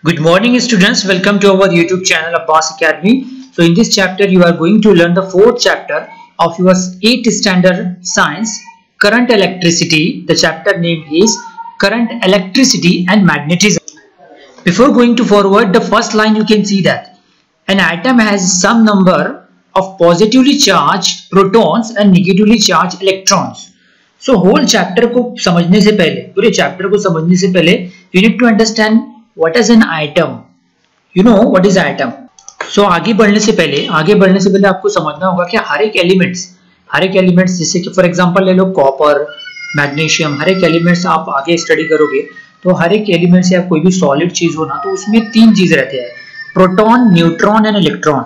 Good morning students, welcome to our YouTube channel Abbas Academy. So in this chapter you are going to learn the fourth chapter of your 8th standard science, current electricity. The chapter name is current electricity and magnetism. Before going to forward, the first line you can see that an atom has some number of positively charged protons and negatively charged electrons. So whole chapter को समझने से पहले, पूरे chapter को समझने से पहले you need to understand what is an atom. You know what is atom. So आगे बढ़ने से पहले आपको समझना होगा कि हर एक एलिमेंट्स जैसे कि फॉर एग्जांपल ले लो कॉपर, मैग्नीशियम, हर एक एलिमेंट्स आप आगे स्टडी करोगे तो हर एक एलिमेंट से आप कोई भी सॉलिड चीज हो ना तो उसमें तीन चीज रहते हैं, proton, neutron and electron.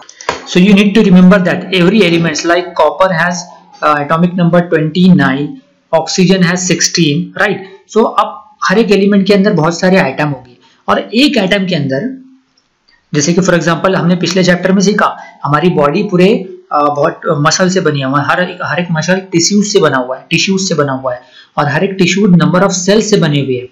So you need to remember that every elements like copper has atomic number 29, oxygen has 16, right? So अब हर एक एलिमेंट के अंदर बहुत सारे आइटम होंगे और एक एटम के अंदर जैसे कि फॉर एग्जांपल हमने पिछले चैप्टर में सीखा हमारी बॉडी पूरे बहुत मसल से बनी हुआ है, हर एक मसल टिश्यूज से बना हुआ है और हर एक टिश्यू नंबर ऑफ सेल से बने हुए है.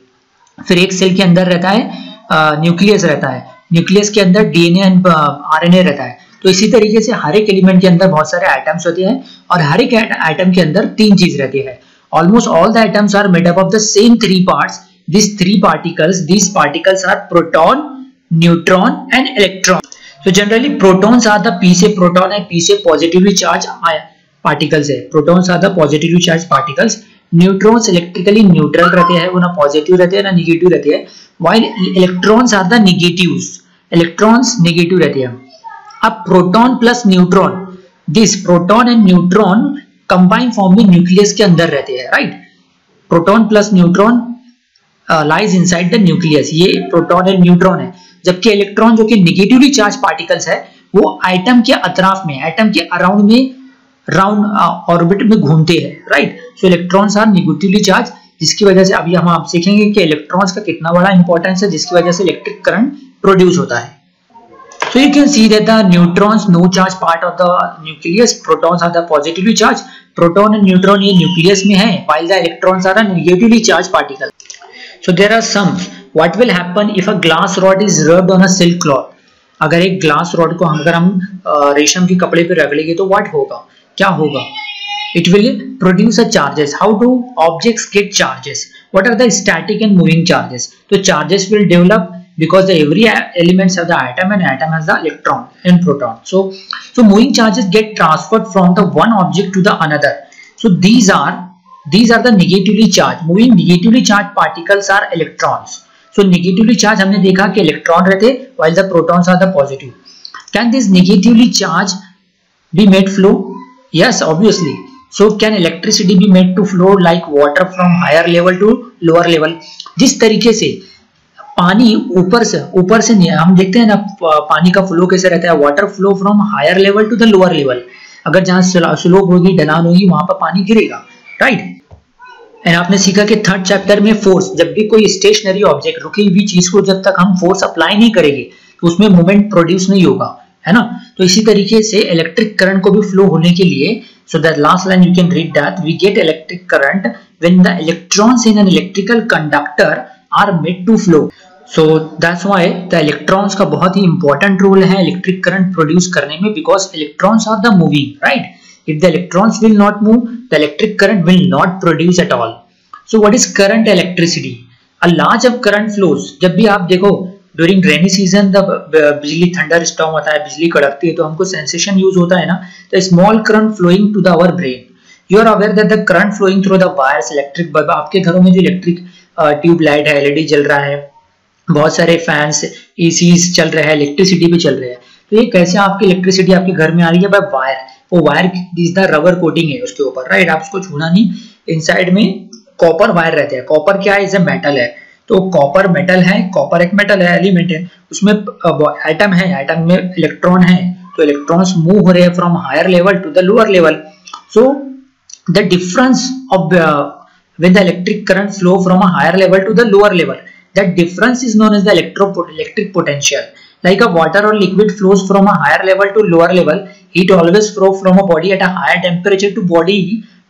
फिर एक सेल के अंदर रहता है न्यूक्लियस रहता है, न्यूक्लियस के अंदर डीएनए एंड आरएनए रहता है. तो इसी तरीके से हर एक एलिमेंट के अंदर बहुत सारे आइटम्स होते हैं और हर एक आइटम के अंदर तीन चीज रहती है. Almost all the items are made up of the same three parts. These particles are proton, neutron and electron. So generally protons are the P से proton है, P से positively charged particles है. Protons are the positively charged particles. Neutrons electrically neutral रहते हैं, वो ना positive रहते हैं ना negative रहते हैं. While electrons are the negatives. Electrons negative रहते हैं. अब proton plus neutron, this proton and neutron combine form में nucleus के अंदर रहते हैं, right? Proton plus neutron lies inside the nucleus. ये प्रोटॉन एंड न्यूट्रॉन है, जबकि इलेक्ट्रॉन जो कि नेगेटिवली चार्ज पार्टिकल्स है वो एटम के अतराफ में, एटम के अराउंड में राउंड ऑर्बिट में घूमते हैं, right? So electrons are negatively charge, जिसकी वजह से अभी हम आप सीखेंगे कि इलेक्ट्रॉन्स का कितना बड़ा इंपॉर्टेंस है, जिसकी वजह से इलेक्ट्रिक करंट प्रोड्यूस होता है. So you can see that the neutrons no charge part of the nucleus, protons are the positively charged. Proton and neutron ये न्यूक्लियस में है, while the electrons are a negatively charged particle. So there are sums. What will happen if a glass rod is rubbed on a silk cloth? अगर एक glass rod को अगर हम रेशम के कपड़े पे रगड़ेंगे तो what होगा, क्या होगा? It will produce a charges. How do objects get charges? What are the static and moving charges? So charges will develop because the every elements have the atom and atom has the electron and proton. So moving charges get transferred from the one object to the another. So these are the negatively charged. Moving negatively charged particles are electrons. So negatively charged हमने देखा कि electron रहते while the protons are the positive. Can this negatively charged be made flow? Yes, obviously. So can electricity be made to flow like water from higher level to lower level? जिस तरीके से पानी ऊपर से हम देखते हैं ना पानी का फ्लो कैसे रहता है, water flow from higher level to the lower level. अगर जहाँ स्लोप होगी, ढलान होगी, वहां पर पानी गिरेगा, राइट? एंड आपने सीखा कि थर्ड चैप्टर में फोर्स, जब भी कोई स्टेशनरी ऑब्जेक्ट, रुकी हुई चीज को जब तक हम फोर्स अप्लाई नहीं करेंगे तो उसमें मूवमेंट प्रोड्यूस नहीं होगा, है ना? तो इसी तरीके से इलेक्ट्रिक करंट को भी फ्लो होने के लिए, so that last line you can read that we get electric current when the electrons in an electrical conductor are made to flow. So that's why the electrons का बहुत ही important role है electric current produce करने में, because electrons are the moving, right? If the electrons will not move, the electric current will not produce at all. So what is current electricity? A large of current flows. जब भी आप देखो during rainy season the बिजली thunder storm होता है, बिजली कड़कती है तो हमको सेंसेशन यूज होता है ना, तो small current flowing to the our brain. You are aware that the current flowing through the wires, electric bulb. आपके घरों में जो इलेक्ट्रिक ट्यूब लाइट है, एलईडी जल रहा है, बहुत सारे फैंस, एसीज चल रहे हैं, इलेक्ट्रिसिटी भी चल रहे हैं. तो ये कैसे आपकी इलेक्ट्रिसिटी आपके घर में आ रही है? By wire. वो wire is the rubber coating है उसके ऊपर, राइट? आप उसको छूना नहीं. इनसाइड में कॉपर वायर रहते हैं. कॉपर क्या है? इज अ मेटल है. तो कॉपर मेटल है, कॉपर एक मेटल है, एलिमेंट है, उसमें एटम है, एटम में इलेक्ट्रॉन है. तो इलेक्ट्रॉन्स मूव हो रहे हैं from higher level to the lower level. So the difference of when the electric current flow from a higher level to the lower level, that difference is known as the electric potential. Like a water or liquid flows from a higher level to lower level, heat always flow from a body at a higher temperature to body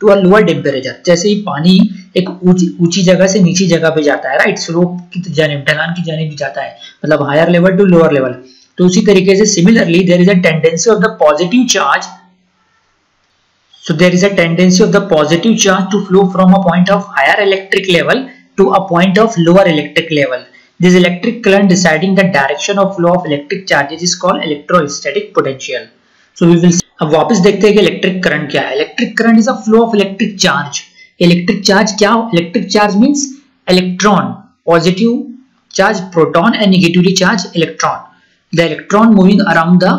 to a lower temperature. जैसे ही पानी एक ऊंची जगह से नीची जगह पे जाता है, राइट, स्लोप की जानिब, ढलान की जानिब भी जाता है, मतलब higher level to lower level. तो उसी तरीके से similarly there is a tendency of the positive charge, so there is a tendency of the positive charge to flow from a point of higher electric level to a point of lower electric level. This electric current deciding the direction of flow of electric charges is called electrostatic potential. So we will see. अब वापस देखते हैं कि electric current क्या है। Electric current is a flow of electric charge. Electric charge क्या? Electric charge means electron, positive charge proton and negatively charge electron. The electron moving around the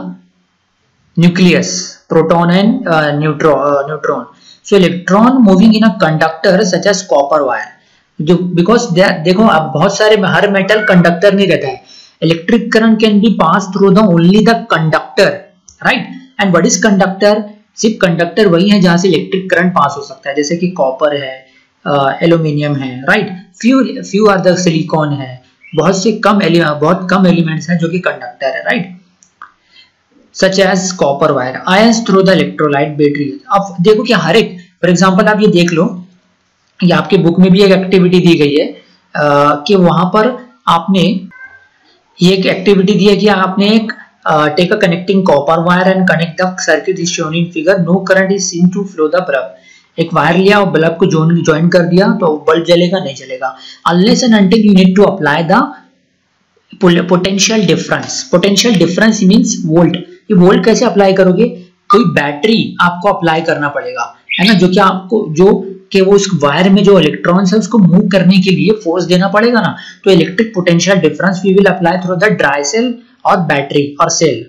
nucleus, proton and neutron. So electron moving in a conductor such as copper wire. जो because देखो अब बहुत सारे हर metal conductor नहीं रहता है। Electric current can be pass through the only the conductor, right. And what is conductor? सिर्फ conductor वही है जहां से इलेक्ट्रिक करंट पास हो सकता है, जैसे कि कॉपर है, एल्यूमिनियम है, right. Few are the silicon है, बहुत कम एलिमेंट्स हैं जो कि कंडक्टर है, right. Such as copper wire, ions through the electrolyte battery. अब देखो कि हर एक, फॉर एग्जांपल आप ये देख लो, ये आपके बुक में भी एक एक्टिविटी दी गई है कि वहां पर आपने ये एक एक्टिविटी दी है कि आपने एक take a connecting copper wire and connect the circuit is shown in figure, no current is seen to flow the bulb. एक वायर लिया और बल्ब को ज्वाइन कर दिया तो बल्ब जलेगा नहीं जलेगा, unless and until you need to apply the potential difference. Potential difference means volt. ये वोल्ट कैसे अप्लाई करोगे? कोई बैटरी आपको अप्लाई करना पड़ेगा, है ना, जो कि आपको जो कि वो उस वायर में जो इलेक्ट्रॉन्स है उसको मूव करने के लिए फोर्स देना पड़ेगा ना। तो electric potential difference we will apply through the dry cell और बैटरी और सेल।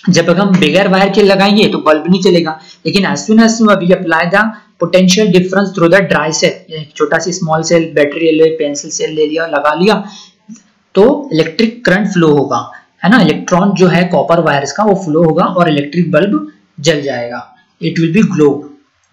जब हम बगैर वायर के लगाएंगे तो बल्ब नहीं चलेगा, लेकिन as soon as we apply the potential difference through the dry cell, एक छोटा सी स्मॉल सेल बैटरी ले लिया, पेंसिल सेल ले लिया, लगा लिया, तो इलेक्ट्रिक करंट फ्लो होगा, है ना। इलेक्ट्रॉन जो है कॉपर वायर्स का वो फ्लो होगा और इलेक्ट्रिक बल्ब जल जाएगा, it will be glow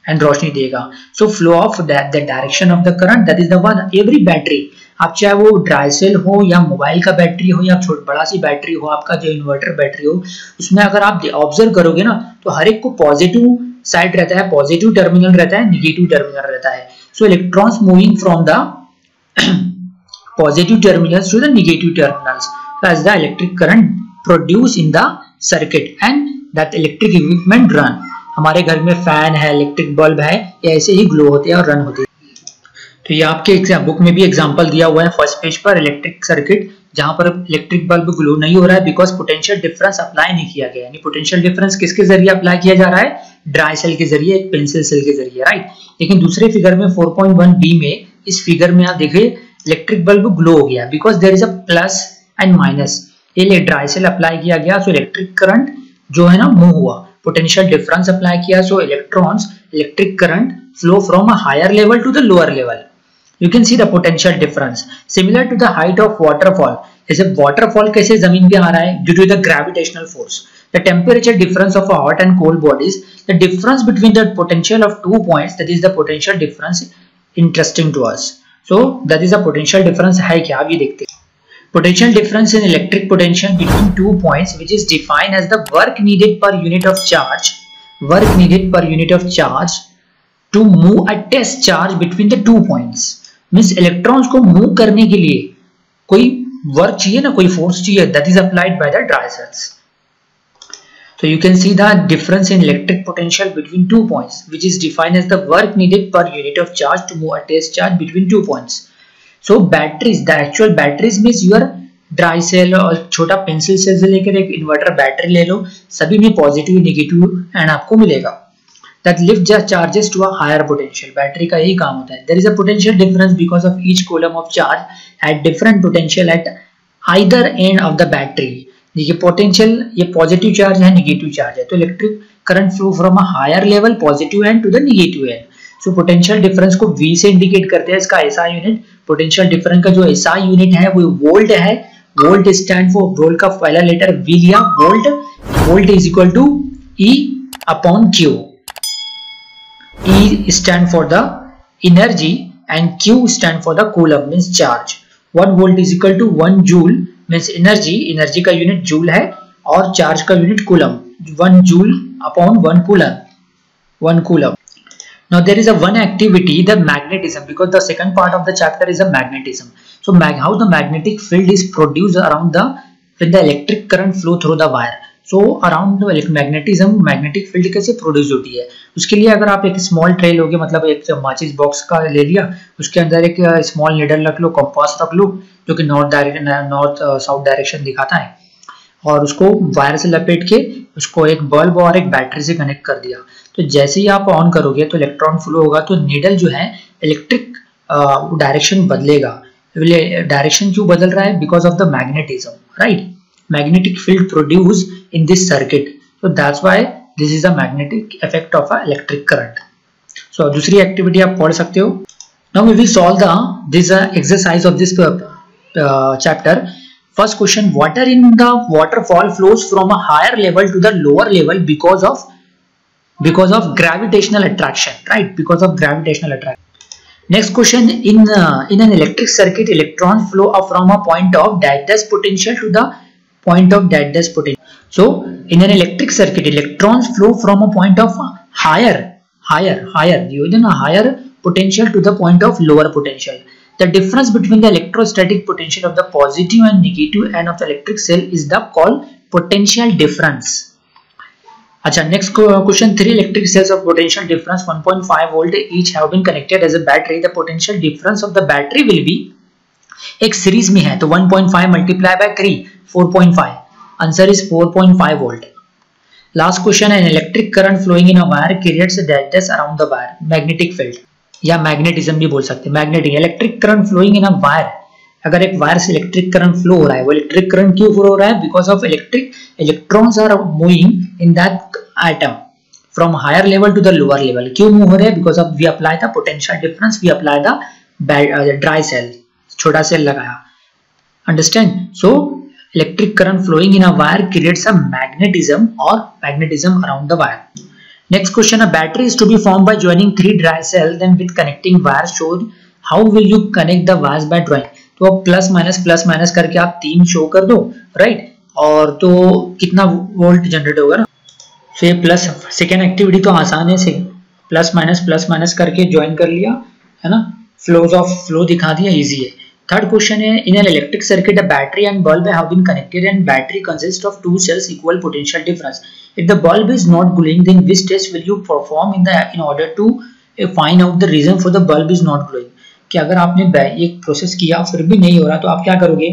and रोशनी देगा। So flow of the direction of the current, that is the one. Every battery, आप चाहे वो ड्राई सेल हो या मोबाइल का बैटरी हो या बड़ा सी बैटरी हो, आपका जो इन्वर्टर बैटरी हो, उसमें अगर आप ऑब्जर्व करोगे ना तो हर एक को पॉजिटिव साइड रहता है, पॉजिटिव टर्मिनल रहता है, नेगेटिव टर्मिनल रहता है। सो electrons moving from the positive terminals to the negative terminals as the electric current produced in the circuit and that electric equipment run. हमारे घर में फैन है, इलेक्ट्रिक बल्ब है, ये ऐसे ही ग्लो होते हैं और रन होते हैं। तो ये आपके बुक में भी एग्जांपल दिया हुआ है फर्स्ट पेज पर, इलेक्ट्रिक सर्किट जहां पर इलेक्ट्रिक बल्ब ग्लो नहीं हो रहा है बिकॉज पोटेंशियल डिफरेंस अप्लाई नहीं किया गया। यानी पोटेंशियल डिफरेंस किसके जरिए अप्लाई किया जा रहा है? ड्राई सेल के जरिए, एक पेंसिल सेल के जरिए, राइट। लेकिन दूसरे फिगर में 4.1 बी में, इस फिगर में आप देखिए इलेक्ट्रिक बल्ब ग्लो हो गया because there is a plus and minus. ये ड्राई सेल अप्लाई किया गया, सो इलेक्ट्रिक करंट जो है ना मूव हुआ। पोटेंशियल डिफरेंस अप्लाई किया, so electric current flow from a higher level to the lower level. You can see the potential difference similar to the height of waterfall. जैसे waterfall कैसे जमीन पे आ रहा है? Due to the gravitational force. The temperature difference of a hot and cold bodies, the difference between the potential of 2 points, that is the potential difference interesting to us. So that is a potential difference है क्या? आप ये देखते हैं। Potential difference in electric potential between 2 points, which is defined as the work needed per unit of charge, to move a test charge between the 2 points. Means electrons को move करने के लिए कोई work चाहिए ना, कोई force चाहिए, that is applied by the dry cells. So you can see the difference in electric potential between 2 points, which is defined as the work needed per unit of charge to move a test charge between 2 points. So batteries, the actual batteries means your dry cell और छोटा pencil cell से लेकर एक inverter battery ले लो, सभी में positive negative and आपको मिलेगा। That lift just charges to a higher potential. Battery का यही काम होता है। There is a potential difference because of each coulomb of charge at different potential at either end of the battery. देखिए potential, ये positive charge है, negative charge है, तो electric current flow from a higher level positive end to the negative end. So potential difference को V से indicate करते हैं, इसका SI यूनिट। पोटेंशियल डिफरेंस का जो SI यूनिट है वो वोल्ट है। वोल्ट स्टैंड फॉर, वोल्ट का पहला लेटर V लिया, volt. Volt is equal to E upon Q। E stand for the energy and Q stand for the coulomb means charge. 1 volt is equal to 1 joule means energy का unit joule है और charge का unit coulomb. 1 joule upon 1 coulomb. Now there is a one activity, the magnetism, because the second part of the chapter is a magnetism. So how the magnetic field is produced around when the electric current flow through the wire. So around the magnetism, magnetic field कैसे produce होती है, उसके लिए अगर आप एक small tray लोगे, मतलब एक माचिस बॉक्स का ले लिया, उसके अंदर एक स्मॉल नीडल रख लो, कंपास रख लो जो कि नॉर्थ साउथ डायरेक्शन दिखाता है, और उसको वायर से लपेट के उसको एक बल्ब और एक बैटरी से कनेक्ट कर दिया, तो जैसे ही आप ऑन करोगे तो इलेक्ट्रॉन फ्लो होगा, तो नीडल जो है इलेक्ट्रिक डायरेक्शन बदलेगा। डायरेक्शन क्यों बदल रहा है? Because of the magnetism, right? Magnetic field produce in this circuit, so that's why this is the magnetic effect of a electric current. So दूसरी एक्टिविटी आप पढ़ सकते हो. Now we will solve this exercise of this chapter. First question: water in the waterfall flows from a higher level to the lower level because of gravitational attraction, right? Because of gravitational attraction. Next question: in an electric circuit, electrons flow up from a point of dash potential to the point of dash potential. So in an electric circuit, electrons flow from a point of higher potential to the point of lower potential. The difference between the electrostatic potential of the positive and negative end of the electric cell is called potential difference. अच्छा, next question 3. Electric cells of potential difference 1.5 volt each have been connected as a battery. The potential difference of the battery will be, एक series में है तो 1.5 multiply by 3 4.5. Answer is 4.5 volt. Last question है: electric current flowing in a wire creates a dash around the wire. Magnetic field या magnetism भी बोल सकते हैं. Magnetic electric current flowing in a wire, अगर एक वायर से इलेक्ट्रिक करंट फ्लो हो रहा है, वो इलेक्ट्रिक करंट क्यों फ्लो हो रहा है? Because of electric electrons are moving in that atom from higher level to the lower level. क्यों मूव हो रहे हैं? Because of we apply the potential difference, we apply the dry cell, छोटा cell लगाया. Understand? So electric current flowing in a wire creates a magnetism around the wire. Next question: a battery is to be formed by joining 3 dry cells, then with connecting wires showed. How will you connect the wires by drawing? तो अब plus minus करके आप 3 show कर दो, right? और तो कितना volt generate होगा ना. तो ये प्लस, सेकेंड एक्टिविटी तो आसान है, से प्लस माइनस करके ज्वाइन कर लिया, है ना, फ्लो दिखा दिया, इजी है. थर्ड क्वेश्चन है: in an electric circuit a battery and bulb have been connected and battery consist of 2 cells equal potential difference. If the bulb is not glowing, then which test will you perform in order to find out the reason for the bulb is not glowing? कि अगर आपने एक process किया फिर भी नहीं हो रहा तो आप क्या करोगे?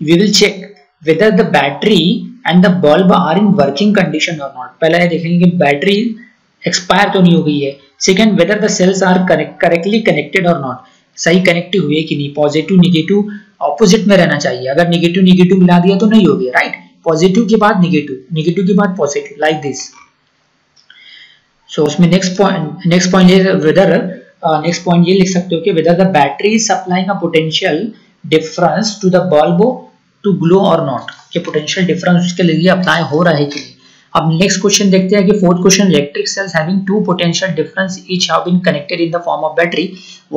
We will check whether the battery and the bulb are in working condition or not. पहला ये देखेंगे कि बैटरी एक्सपायर तो नहीं हो गई है. Second, whether the cells are correctly connected or not. सही कनेक्टिव हुए कि नहीं. पॉजिटिव निगेटिव ऑपोजिट में रहना चाहिए. अगर निगेटिव मिला दिया तो नहीं होगी, राइट? पॉजिटिव के बाद निगेटिव के बाद पॉजिटिव, लाइक दिस. सो उसमें नेक्स्ट पॉइंट है वेदर, नेक्स्ट पॉइंट ये लिख सकते हो कि whether the battery is supplying a potential difference to the bulb to glow और नॉट, कि पोटेंशियल डिफरेंस उसके लिए अप्लाई हो रहा है कि नहीं. अब नेक्स्ट क्वेश्चन देखते हैं कि fourth question: electric sales having 2 potential difference each have been connected in the form of battery.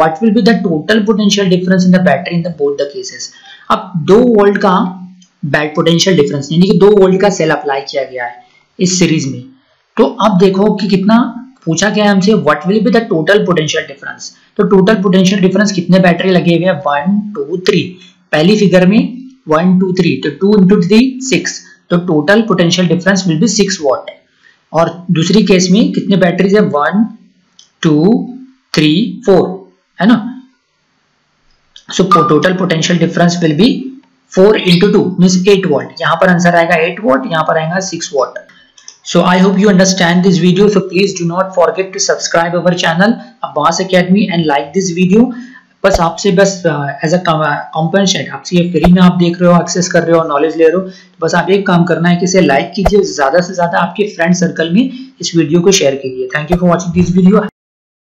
What will be the total potential difference in the battery in the both the cases? अब 2 volt का potential difference यानी कि 2 volt का cell apply किया गया है इस series में. तो अब देखो कि कितना पूछा गया है हमसे, what will be the total potential difference. तो टोटल पोटेंशियल डिफरेंस कितने बैटरी लगे हुए हैं? 1 2 3. पहली फिगर में 1 2 3, तो 2 into 3 6, तो total potential difference will be 6 what. और दूसरी केस में कितने बैटरीज है? 1 2 3 4, है ना. So total potential difference will be 4 into 2 means 8 what. यहाँ पर आंसर आएगा 8 वॉट, यहाँ पर आएगा 6 what. So I hope you understand this video. So please do not forget to subscribe our channel Abbas Academy and like this video. बस आपसे as a compensate आपसे ये फ्री में आप देख रहे हो, एक्सेस कर रहे हो, नॉलेज ले रहे हो, तो बस आप एक काम करना है कि इसे लाइक कीजिए, ज्यादा से ज्यादा आपके फ्रेंड सर्कल में इस वीडियो को शेयर कीजिए. Thank you for watching this video.